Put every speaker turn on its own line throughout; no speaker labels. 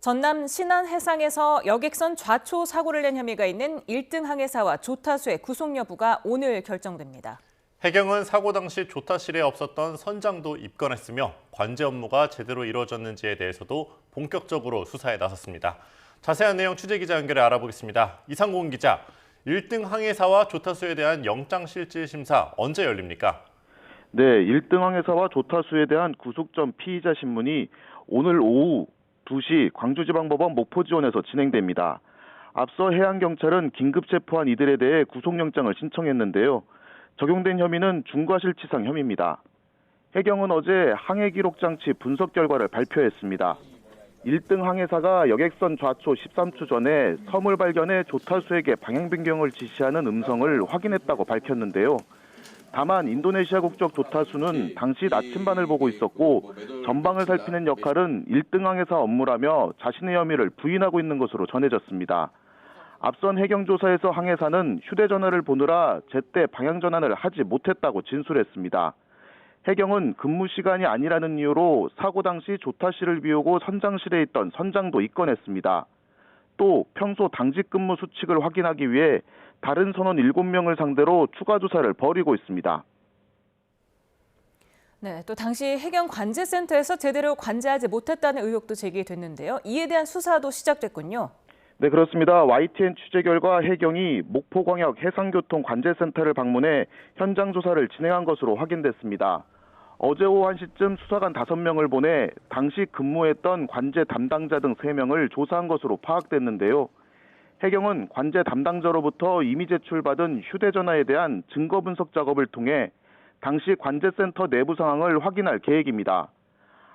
전남 신안 해상에서 여객선 좌초 사고를 낸 혐의가 있는 1등 항해사와 조타수의 구속 여부가 오늘 결정됩니다.
해경은 사고 당시 조타실에 없었던 선장도 입건했으며 관제 업무가 제대로 이루어졌는지에 대해서도 본격적으로 수사에 나섰습니다. 자세한 내용 취재기자 연결해 알아보겠습니다. 이상공 기자, 1등 항해사와 조타수에 대한 영장실질 심사 언제 열립니까?
네, 1등 항해사와 조타수에 대한 구속전 피의자 신문이 오늘 오후 2시 광주지방법원 목포지원에서 진행됩니다. 앞서 해양경찰은 긴급 체포한 이들에 대해 구속영장을 신청했는데요. 적용된 혐의는 중과실치상 혐의입니다. 해경은 어제 항해기록장치 분석 결과를 발표했습니다. 1등 항해사가 여객선 좌초 13초 전에 섬을 발견해 조타수에게 방향 변경을 지시하는 음성을 확인했다고 밝혔는데요. 다만 인도네시아 국적 조타수는 당시 나침반을 보고 있었고 전방을 살피는 역할은 1등 항해사 업무라며 자신의 혐의를 부인하고 있는 것으로 전해졌습니다. 앞선 해경 조사에서 항해사는 휴대전화를 보느라 제때 방향 전환을 하지 못했다고 진술했습니다. 해경은 근무 시간이 아니라는 이유로 사고 당시 조타실을 비우고 선장실에 있던 선장도 입건했습니다. 또 평소 당직 근무 수칙을 확인하기 위해 다른 선원 7명을 상대로 추가 조사를 벌이고 있습니다.
네, 또 당시 해경 관제센터에서 제대로 관제하지 못했다는 의혹도 제기됐는데요. 이에 대한 수사도 시작됐군요.
네, 그렇습니다. YTN 취재 결과 해경이 목포광역 해상교통관제센터를 방문해 현장 조사를 진행한 것으로 확인됐습니다. 어제 오후 1시쯤 수사관 5명을 보내 당시 근무했던 관제 담당자 등 3명을 조사한 것으로 파악됐는데요. 해경은 관제 담당자로부터 이미 제출받은 휴대전화에 대한 증거 분석 작업을 통해 당시 관제센터 내부 상황을 확인할 계획입니다.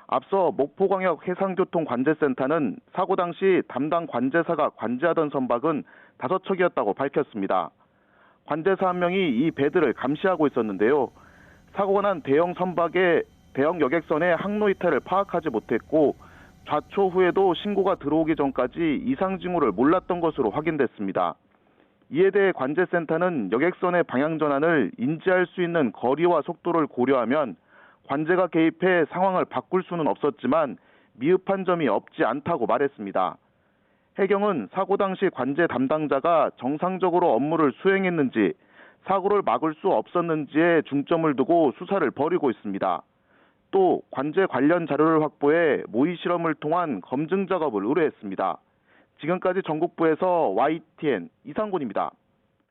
앞서 목포광역 해상교통관제센터는 사고 당시 담당 관제사가 관제하던 선박은 5척이었다고 밝혔습니다. 관제사 1명이 이 배들을 감시하고 있었는데요. 사고가 난 대형 여객선의 항로 이탈을 파악하지 못했고 좌초 후에도 신고가 들어오기 전까지 이상 징후를 몰랐던 것으로 확인됐습니다. 이에 대해 관제센터는 여객선의 방향 전환을 인지할 수 있는 거리와 속도를 고려하면 관제가 개입해 상황을 바꿀 수는 없었지만 미흡한 점이 없지 않다고 말했습니다. 해경은 사고 당시 관제 담당자가 정상적으로 업무를 수행했는지 사고를 막을 수 없었는지에 중점을 두고 수사를 벌이고 있습니다. 또 관제 관련 자료를 확보해 모의 실험을 통한 검증 작업을 의뢰했습니다. 지금까지 전국부에서 YTN 이상곤입니다.